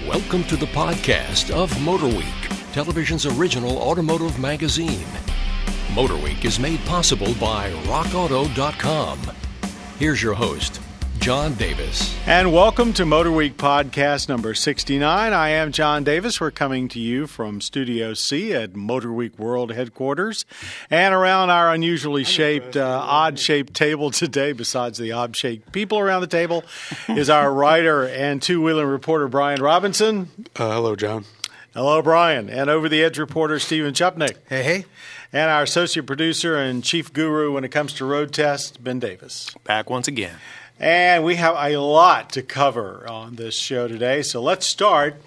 Welcome to the podcast of MotorWeek, television's original automotive magazine. MotorWeek is made possible by rockauto.com. Here's your host, John Davis. And welcome to MotorWeek podcast number 69. I am John Davis. We're coming to you from Studio C at MotorWeek World Headquarters. And around our unusually shaped, odd-shaped table today, besides the odd-shaped people around the table, is our writer and two-wheeler reporter, Brian Robinson. Hello, John. Hello, Brian. And over-the-edge reporter, Stephen Chupnick. Hey. And our associate producer and chief guru when it comes to road tests, Ben Davis. Back once again. And we have a lot to cover on this show today. So let's start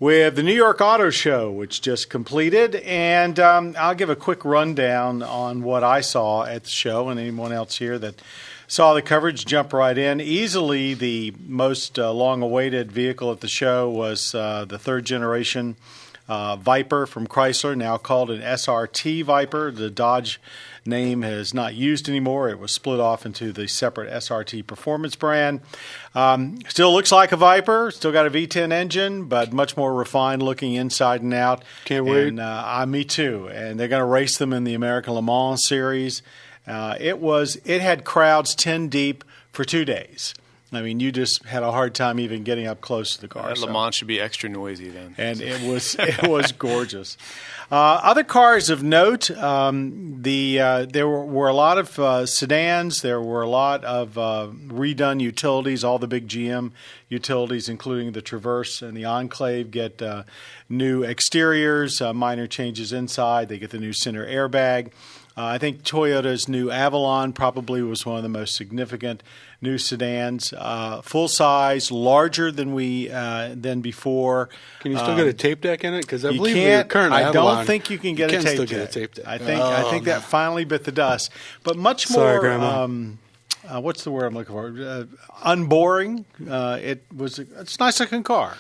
with the New York Auto Show, which just completed. And I'll give a quick rundown on what I saw at the show, and anyone else here that saw the coverage, jump right in. Easily the most long-awaited vehicle at the show was the third-generation Viper from Chrysler, now called an SRT Viper. The Dodge name is not used anymore. It was split off into the separate SRT Performance brand. Still looks like a Viper. Still got a V10 engine, but much more refined looking inside and out. Can't wait. And me too. And they're going to race them in the American Le Mans series. It had crowds 10 deep for 2 days. I mean, you just had a hard time even getting up close to the car. Le Mans should be extra noisy then. And it was gorgeous. Other cars of note, there were a lot of sedans. There were a lot of redone utilities. All the big GM utilities, including the Traverse and the Enclave, get new exteriors, minor changes inside. They get the new center airbag. I think Toyota's new Avalon probably was one of the most significant new sedans, full size, larger than before. Can you still get a tape deck in it? Because I believe the current I Avalon, don't think you can get a tape deck. I think that finally bit the dust. But much more. Sorry, Grandma. What's the word I'm looking for? Unboring. It's a nice looking car.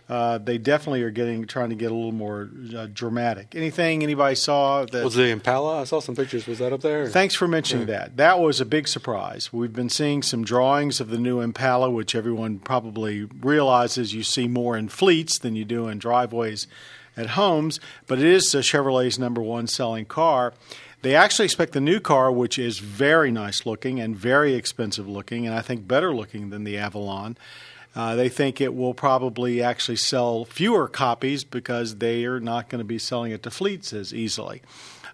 They definitely are trying to get a little more dramatic. Anybody saw that? Was the Impala? I saw some pictures. Was that up there? Thanks for mentioning that. That was a big surprise. We've been seeing some drawings of the new Impala, which everyone probably realizes you see more in fleets than you do in driveways at homes. But it is Chevrolet's number one selling car. They actually expect the new car, which is very nice looking and very expensive looking, and I think better looking than the Avalon. They think it will probably actually sell fewer copies because they are not going to be selling it to fleets as easily.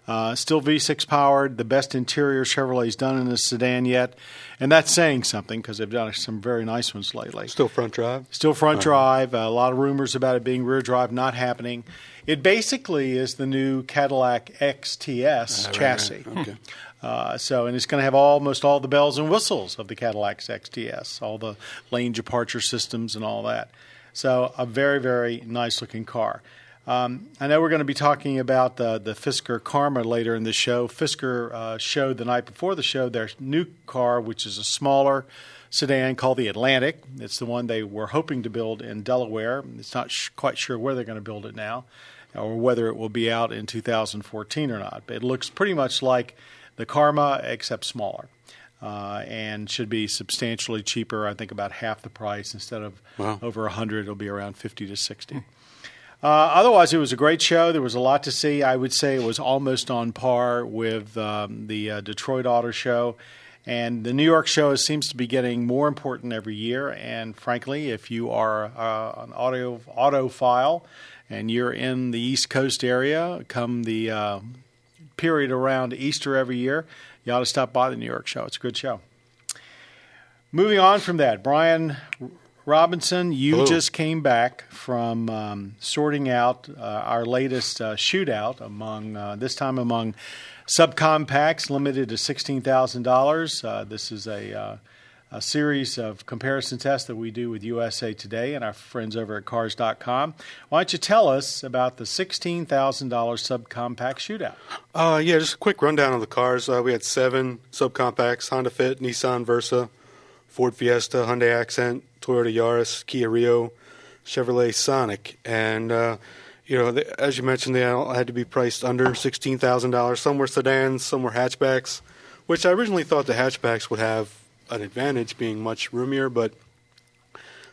Still V6 powered, the best interior Chevrolet's done in a sedan yet, and that's saying something because they've done some very nice ones lately. Still front drive? Still front drive. A lot of rumors about it being rear drive, not happening. It basically is the new Cadillac XTS chassis. Right. Okay. And it's going to have almost all the bells and whistles of the Cadillac's XTS, all the lane departure systems and all that. So a very, very nice-looking car. I know we're going to be talking about the Fisker Karma later in the show. Fisker showed the night before the show their new car, which is a smaller sedan called the Atlantic. It's the one they were hoping to build in Delaware. It's not quite sure where they're going to build it now or whether it will be out in 2014 or not. But it looks pretty much like the Karma, except smaller, and should be substantially cheaper. I think about half the price. Instead of over $100, it'll be around $50 to $60. Otherwise, it was a great show. There was a lot to see. I would say it was almost on par with the Detroit Auto Show. And the New York show seems to be getting more important every year. And frankly, if you are an autophile and you're in the East Coast area, come the period around Easter every year, you ought to stop by the New York show. It's a good show. Moving on from that, Brian Robinson, you just came back from sorting out our latest shootout this time among subcompacts limited to $16,000. This is a series of comparison tests that we do with USA Today and our friends over at Cars.com. Why don't you tell us about the $16,000 subcompact shootout? Just a quick rundown of the cars. We had 7 subcompacts: Honda Fit, Nissan Versa, Ford Fiesta, Hyundai Accent, Toyota Yaris, Kia Rio, Chevrolet Sonic. And, as you mentioned, they all had to be priced under $16,000. Some were sedans, some were hatchbacks, which I originally thought the hatchbacks would have an advantage being much roomier, but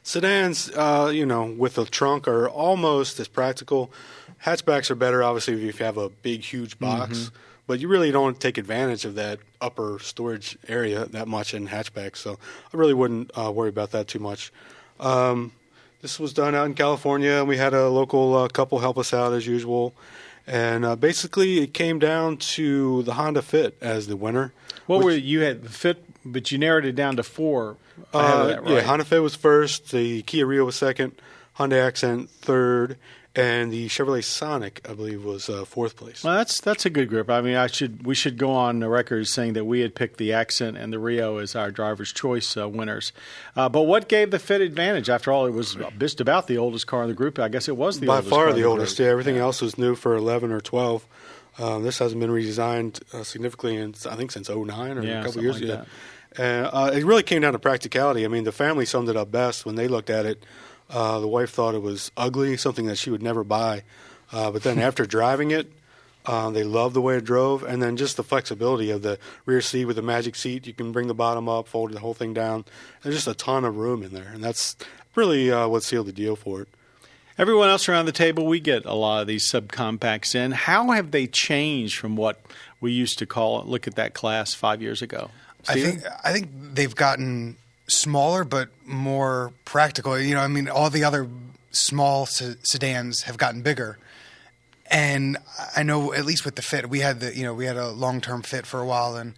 sedans, with a trunk are almost as practical. Hatchbacks are better, obviously, if you have a big, huge box. But you really don't take advantage of that upper storage area that much in hatchbacks. So I really wouldn't worry about that too much. This was done out in California, and we had a local couple help us out as usual. And basically, it came down to the Honda Fit as the winner. You had the Fit, but you narrowed it down to 4 ahead of that, right? Yeah, Honda Fit was first, the Kia Rio was second, Hyundai Accent third, and the Chevrolet Sonic, I believe, was fourth place. Well, that's a good group. I mean, we should go on the record saying that we had picked the Accent and the Rio as our driver's choice winners. But what gave the Fit advantage? After all, it was just about the oldest car in the group. I guess it was the by oldest far car the oldest. group. Yeah, everything else was new for 11 or 12. This hasn't been redesigned significantly since 2009 or a couple years ago. And it really came down to practicality. I mean, the family summed it up best when they looked at it. The wife thought it was ugly, something that she would never buy. But then after driving it, they loved the way it drove. And then just the flexibility of the rear seat with the magic seat. You can bring the bottom up, fold the whole thing down. There's just a ton of room in there. And that's really what sealed the deal for it. Everyone else around the table, we get a lot of these subcompacts in. How have they changed from what we used to look at that class 5 years ago? Steven? I think they've gotten smaller but more practical. I mean, all the other small sedans have gotten bigger. And I know, at least with the Fit, we had a long-term Fit for a while, and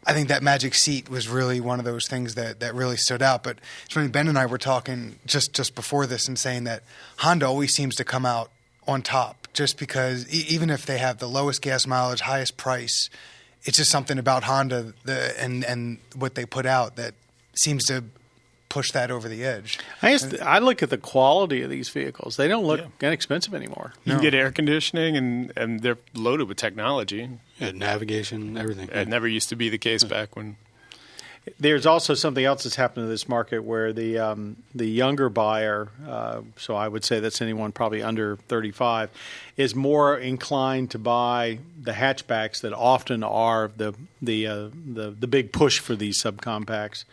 I think that magic seat was really one of those things that really stood out. But it's funny, Ben and I were talking just before this and saying that Honda always seems to come out on top, just because even if they have the lowest gas mileage, highest price, it's just something about Honda and what they put out that seems to push that over the edge. I look at the quality of these vehicles. They don't look inexpensive anymore. You can get air conditioning, and they're loaded with technology. Yeah, navigation, everything. It never used to be the case back when. There's also something else that's happened to this market where the younger buyer, so I would say that's anyone probably under 35, is more inclined to buy the hatchbacks that often are the big push for these subcompacts.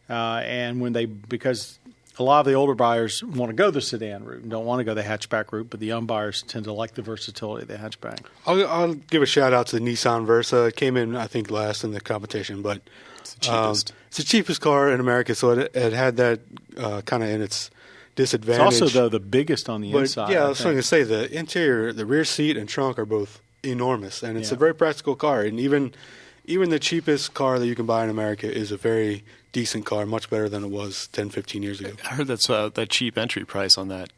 Because a lot of the older buyers want to go the sedan route and don't want to go the hatchback route, but the young buyers tend to like the versatility of the hatchback. I'll give a shout out to the Nissan Versa. It came in, I think, last in the competition, but it's the cheapest. It's the cheapest car in America, so it had that kind of in its disadvantage. It's also, though, the biggest on the inside. Yeah, I was going to say the interior, the rear seat and trunk are both enormous, and it's a very practical car. And even the cheapest car that you can buy in America is a very decent car, much better than it was 10, 15 years ago. I heard that's that cheap entry price on that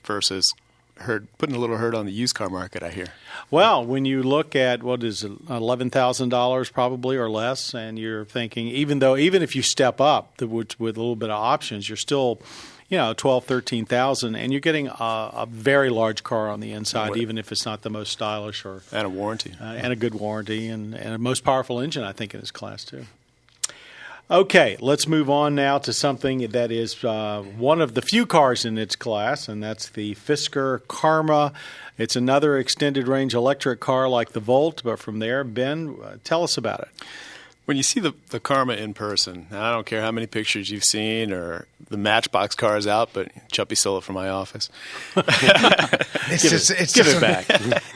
versus putting a little hurt on the used car market, I hear. Well, when you look at what is $11,000 probably or less, and you're thinking even if you step up with a little bit of options, you're still $12,000, $13,000, and you're getting a very large car on the inside, even if it's not the most stylish and a warranty and a good warranty and a most powerful engine, I think, in its class too. Okay, let's move on now to something that is one of the few cars in its class, and that's the Fisker Karma. It's another extended-range electric car like the Volt, but from there, Ben, tell us about it. When you see the Karma in person, I don't care how many pictures you've seen or the Matchbox cars out, but Chuppy stole it from my office. Give it back.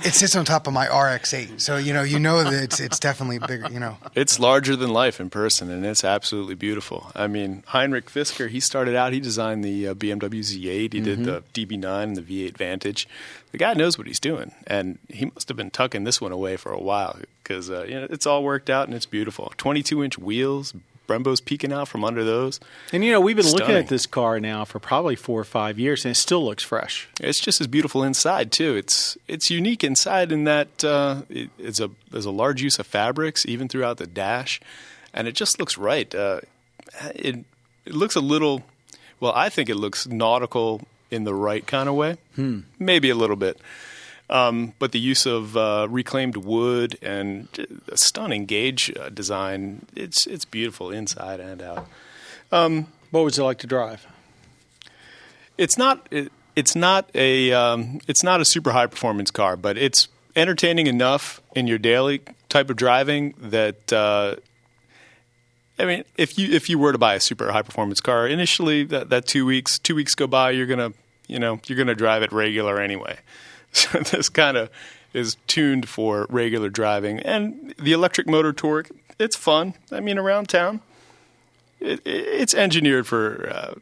It sits on top of my RX-8, so you know that it's definitely bigger. It's larger than life in person, and it's absolutely beautiful. I mean, Heinrich Fisker, he started out. He designed the BMW Z8. He did the DB9 and the V8 Vantage. The guy knows what he's doing, and he must have been tucking this one away for a while because it's all worked out and it's beautiful. 22-inch wheels, Brembo's peeking out from under those. And we've been looking at this car now for probably 4 or 5 years, and it still looks fresh. It's just as beautiful inside too. It's unique inside in that there's a large use of fabrics even throughout the dash, and it just looks right. It looks a little. Well, I think it looks nautical in the right kind of way, maybe a little bit. But the use of reclaimed wood and a stunning gauge design, it's beautiful inside and out. What would you like to drive? It's not a super high performance car, but it's entertaining enough in your daily type of driving that I mean, if you were to buy a super high performance car, initially that 2 weeks go by, you're gonna drive it regular anyway. So this kind of is tuned for regular driving, and the electric motor torque, it's fun. I mean, around town, it's engineered for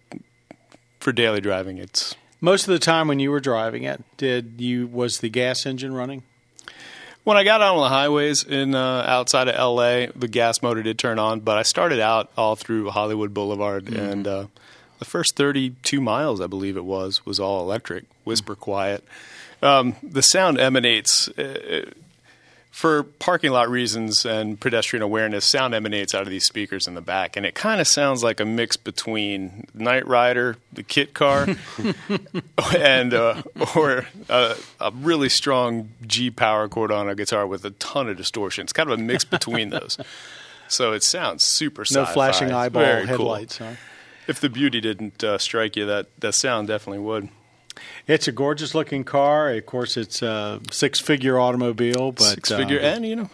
daily driving. It's most of the time when you were driving it, was the gas engine running? When I got out on the highways in outside of L.A., the gas motor did turn on, but I started out all through Hollywood Boulevard, and the first 32 miles, I believe it was all electric, whisper quiet. The sound emanates, for parking lot reasons and pedestrian awareness, sound emanates out of these speakers in the back, and it kind of sounds like a mix between Knight Rider, the kit car, and or a really strong G power chord on a guitar with a ton of distortion. It's kind of a mix between those. So it sounds super sci-fi. No flashing eyeball headlights, cool. huh? If the beauty didn't strike you, that sound definitely would. It's a gorgeous-looking car. Of course, it's a six-figure automobile, but six-figure, and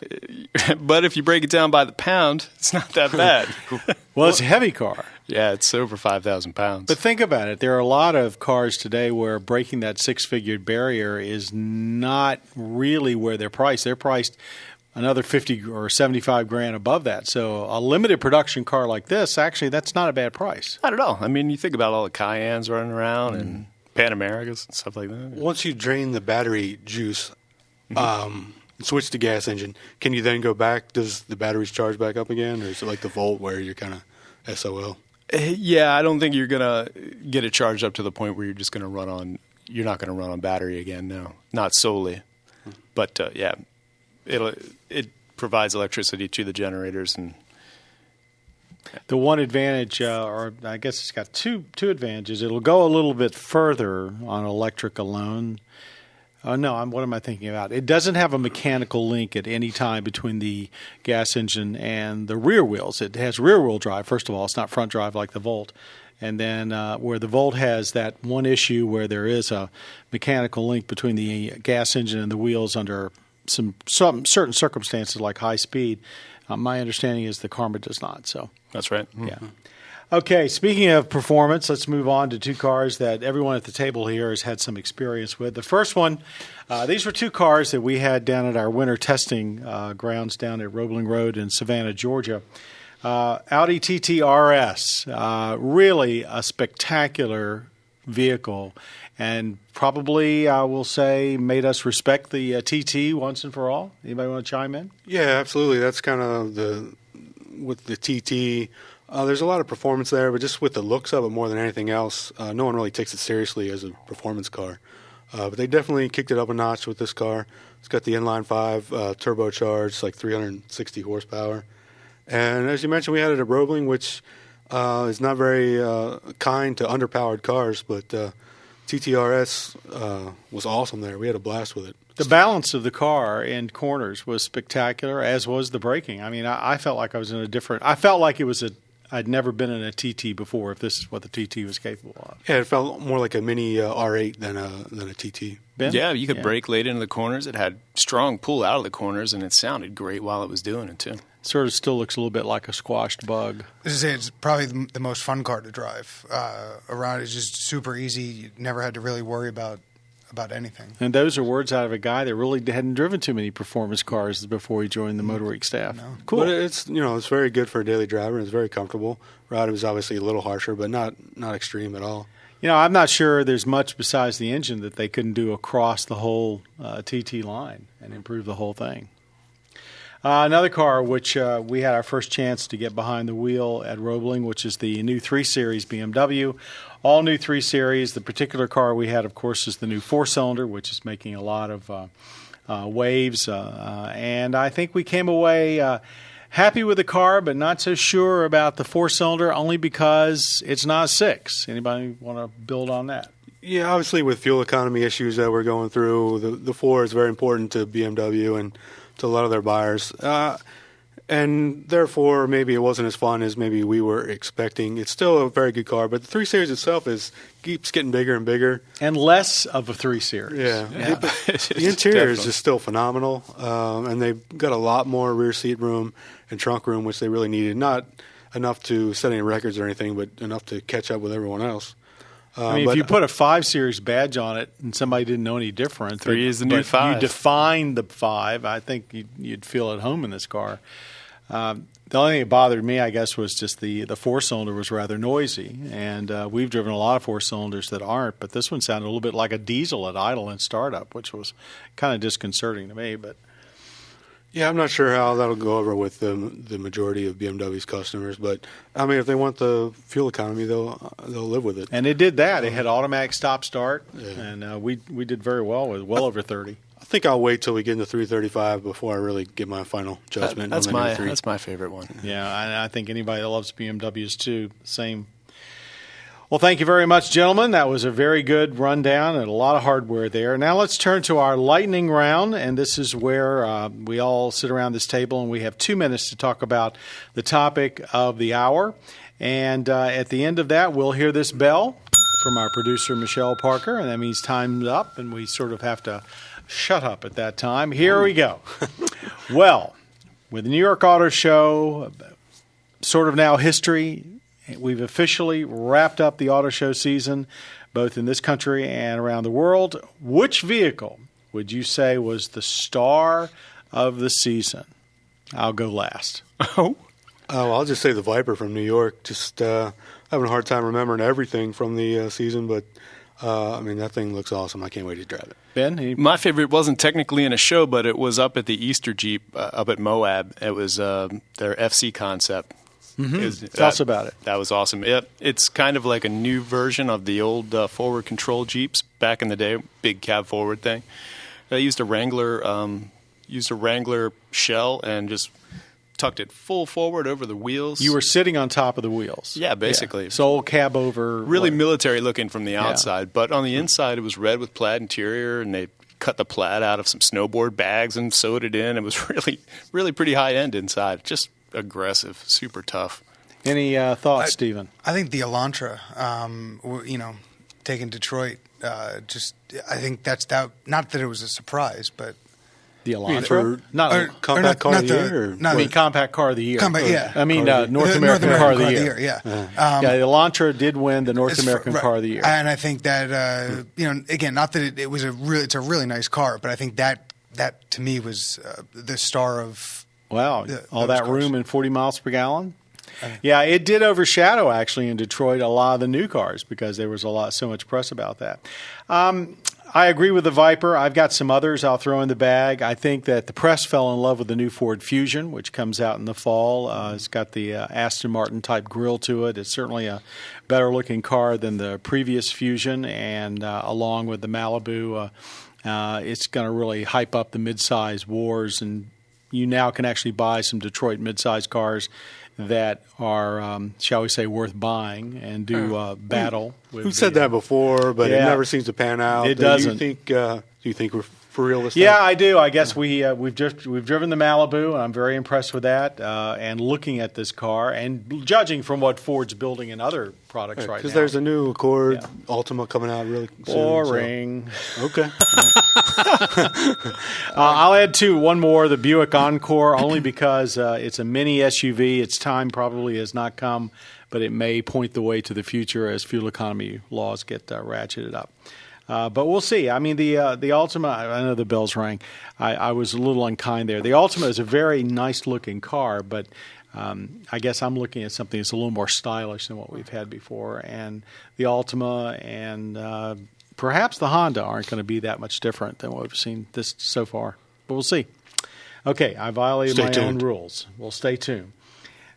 but if you break it down by the pound, it's not that bad. Well, it's a heavy car. Yeah, it's over 5,000 pounds. But think about it. There are a lot of cars today where breaking that six-figure barrier is not really where they're priced. They're priced another 50 or 75 grand above that. So a limited production car like this, actually, that's not a bad price. Not at all. I mean, you think about all the Cayennes running around and Pan Americas and stuff like that. Once you drain the battery juice, switch to gas engine, can you then go back? Does the batteries charge back up again, or is it like the Volt where you're kind of SOL? Yeah, I don't think you're going to get it charged up to the point where you're just going to run on. You're not going to run on battery again. No, not solely. But yeah, it provides electricity to the generators. And the one advantage, or I guess it's got two advantages. It'll go a little bit further on electric alone. No, what am I thinking about? It doesn't have a mechanical link at any time between the gas engine and the rear wheels. It has rear-wheel drive, first of all. It's not front drive like the Volt. And then where the Volt has that one issue where there is a mechanical link between the gas engine and the wheels under some certain circumstances like high speed, my understanding is the Karma does not. So that's right. Yeah. Okay, speaking of performance, let's move on to two cars that everyone at the table here has had some experience with. The first one, these were two cars that we had down at our winter testing grounds down at Roebling Road in Savannah, Georgia. Audi TT RS, really a spectacular vehicle, and probably, I will say, made us respect the TT once and for all. Anybody want to chime in? Yeah, absolutely. That's kind of with the TT. There's a lot of performance there, but just with the looks of it more than anything else, no one really takes it seriously as a performance car. But they definitely kicked it up a notch with this car. It's got the inline 5 turbocharged, like 360 horsepower. And as you mentioned, we had it at Roebling, which is not very kind to underpowered cars, but TTRS was awesome there. We had a blast with it. The balance of the car in corners was spectacular, as was the braking. I mean, I felt like I was in a different – I felt like it was I'd never been in a TT before, if this is what the TT was capable of. Yeah, it felt more like a mini R8 than a TT. Ben? Yeah, you could brake late into the corners. It had strong pull out of the corners, and it sounded great while it was doing it, too. Sort of still looks a little bit like a squashed bug. It's probably the most fun car to drive around. It's just super easy. You never had to really worry about anything. And those are words out of a guy that really hadn't driven too many performance cars before he joined the MotorWeek staff. No. Cool. But it's very good for a daily driver. It's very comfortable. Ride was obviously a little harsher, but not extreme at all. I'm not sure there's much besides the engine that they couldn't do across the whole TT line and improve the whole thing. Another car which we had our first chance to get behind the wheel at Roebling, which is the new 3 Series BMW. All new 3 Series. The particular car we had, of course, is the new 4-cylinder, which is making a lot of waves. And I think we came away happy with the car, but not so sure about the 4-cylinder, only because it's not 6. Anybody want to build on that? Yeah, obviously with fuel economy issues that we're going through, the 4 is very important to BMW and to a lot of their buyers. And therefore, maybe it wasn't as fun as maybe we were expecting. It's still a very good car, but the 3 Series itself keeps getting bigger and bigger. And less of a 3 Series. Yeah. The interior is just still phenomenal, and they've got a lot more rear seat room and trunk room, which they really needed. enough to set any records or anything, but enough to catch up with everyone else. I mean, if you put a 5 Series badge on it and somebody didn't know any different, 3 is the new 5. You define the 5, I think you'd feel at home in this car. The only thing that bothered me, I guess, was just the 4-cylinder was rather noisy, and we've driven a lot of 4-cylinders that aren't, but this one sounded a little bit like a diesel at idle and startup, which was kind of disconcerting to me. But yeah, I'm not sure how that'll go over with the majority of BMW's customers, but I mean, if they want the fuel economy, they'll live with it. And it did that. It had automatic stop-start, and we did very well with over 30. I think I'll wait till we get into 335 before I really give my final judgment. That's on my the that's my favorite one. Yeah, I think anybody that loves BMWs too, same. Well, thank you very much, gentlemen. That was a very good rundown and a lot of hardware there. Now let's turn to our lightning round, and this is where we all sit around this table and we have 2 minutes to talk about the topic of the hour. And at the end of that, we'll hear this bell from our producer, Michelle Parker, and that means time's up, and we sort of have to shut up at that time. Here we go. Well, with the New York Auto Show sort of now history, we've officially wrapped up the auto show season, both in this country and around the world. Which vehicle would you say was the star of the season? I'll go last. Oh, I'll just say the Viper from New York. Just having a hard time remembering everything from the season, but I mean, that thing looks awesome. I can't wait to drive it. Ben? My favorite wasn't technically in a show, but it was up at the Easter Jeep up at Moab. It was their FC concept. Mm-hmm. Tell us about it. That was awesome. It's kind of like a new version of the old forward control Jeeps back in the day, big cab forward thing. They used a Wrangler shell and just tucked it full forward over the wheels. You were sitting on top of the wheels. Yeah, basically. Yeah. So old cab over. Really military looking from the outside, but on the inside it was red with plaid interior, and they cut the plaid out of some snowboard bags and sewed it in. It was really pretty high end inside. Just aggressive, super tough. Any thoughts, Stephen? I think the Elantra, taking Detroit, I think that's that. Not that it was a surprise, but the Elantra, compact car of the year. I mean, compact car of the year. I mean, North American car of the year. Yeah. The Elantra did win the North American car of the year, and I think that again, not that it was it's a really nice car, but I think that to me was the star of. Wow, all that room and 40 miles per gallon. Yeah, it did overshadow actually in Detroit a lot of the new cars because there was so much press about that. I agree with the Viper. I've got some others I'll throw in the bag. I think that the press fell in love with the new Ford Fusion, which comes out in the fall. It's got the Aston Martin type grille to it. It's certainly a better looking car than the previous Fusion, and along with the Malibu, it's going to really hype up the midsize wars, and you now can actually buy some Detroit midsize cars that are, shall we say, worth buying and do battle. We've said that before, but it never seems to pan out. It doesn't. Do you think we're for real this time? Yeah, I do. I guess we've driven the Malibu, and I'm very impressed with that. And looking at this car, and judging from what Ford's building in other products right now. Because there's a new Accord Ultima coming out really soon. Boring. So. Okay. I'll add one more, the Buick Encore, only because it's a mini SUV. Its time probably has not come, but it may point the way to the future as fuel economy laws get ratcheted up. But we'll see. I mean, the Ultima, I know the bells rang. I was a little unkind there. The Ultima is a very nice-looking car, but I guess I'm looking at something that's a little more stylish than what we've had before. And the Ultima and perhaps the Honda aren't going to be that much different than what we've seen this so far. But we'll see. Okay, I violated my own rules. We'll stay tuned.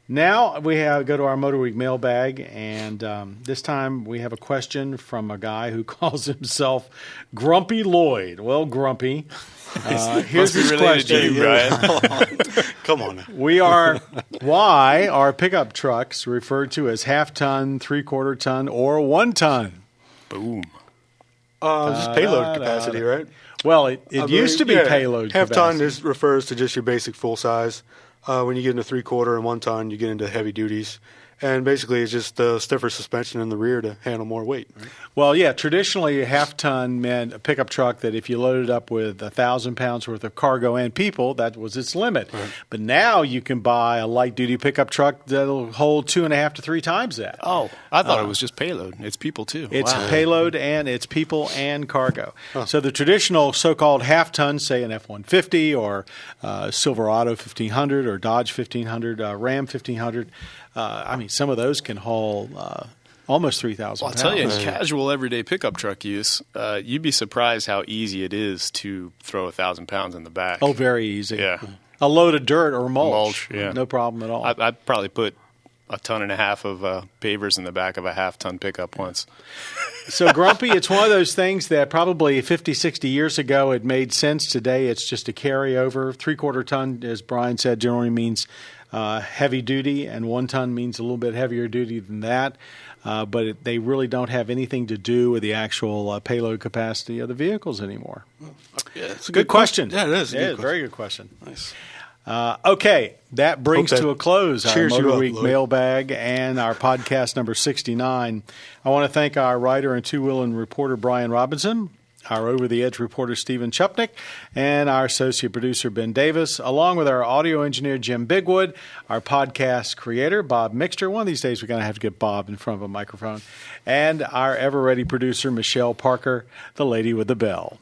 Now we go to our MotorWeek mailbag, and this time we have a question from a guy who calls himself Grumpy Lloyd. Well, Grumpy, here's his question. To you, Brian. Come on. Why are pickup trucks referred to as half-ton, three-quarter-ton, or 1 ton? Boom. Just payload capacity, right? Well, it used to be payload capacity. Half-ton refers to just your basic full size. When you get into 3/4 and 1 ton, you get into heavy duties. And basically, it's just stiffer suspension in the rear to handle more weight. Right? Well, yeah, traditionally a half-ton meant a pickup truck that if you loaded up with 1,000 pounds worth of cargo and people, that was its limit. Right. But now you can buy a light-duty pickup truck that'll hold 2.5 to 3 times that. Oh, I thought it was just payload. It's people, too. It's payload and it's people and cargo. Huh. So the traditional so-called half-ton, say an F-150 or Silverado 1500 or Dodge 1500, Ram 1500, some of those can haul almost 3,000 pounds. I'll tell you, in casual everyday pickup truck use, you'd be surprised how easy it is to throw 1,000 pounds in the back. Oh, very easy. Yeah. A load of dirt or mulch. Yeah. No problem at all. I'd probably put 1.5 tons of pavers in the back of a half-ton pickup once. So, Grumpy, it's one of those things that probably 50, 60 years ago it made sense. Today it's just a carryover. 3/4 ton, as Brian said, generally means heavy duty, and 1 ton means a little bit heavier duty than that. But they really don't have anything to do with the actual payload capacity of the vehicles anymore. Yeah, it's a good question. Yeah, it is. Very good question. Nice. Okay, that brings to a close our MotorWeek mailbag and our podcast number 69. I want to thank our writer and two-wheeling reporter Brian Robinson, our over-the-edge reporter Stephen Chupnick, and our associate producer Ben Davis, along with our audio engineer Jim Bigwood, our podcast creator Bob Mixter. One of these days we're going to have to get Bob in front of a microphone, and our ever-ready producer Michelle Parker, the lady with the bell.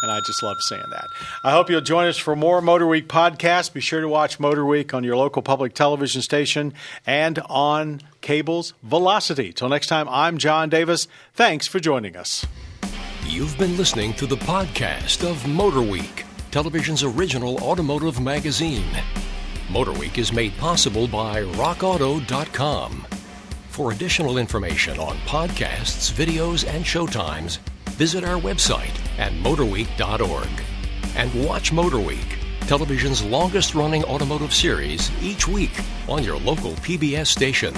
And I just love saying that. I hope you'll join us for more MotorWeek podcasts. Be sure to watch MotorWeek on your local public television station and on cable's Velocity. Till next time, I'm John Davis. Thanks for joining us. You've been listening to the podcast of MotorWeek, television's original automotive magazine. MotorWeek is made possible by rockauto.com. For additional information on podcasts, videos, and showtimes, visit our website at motorweek.org. And watch MotorWeek, television's longest-running automotive series, each week on your local PBS station.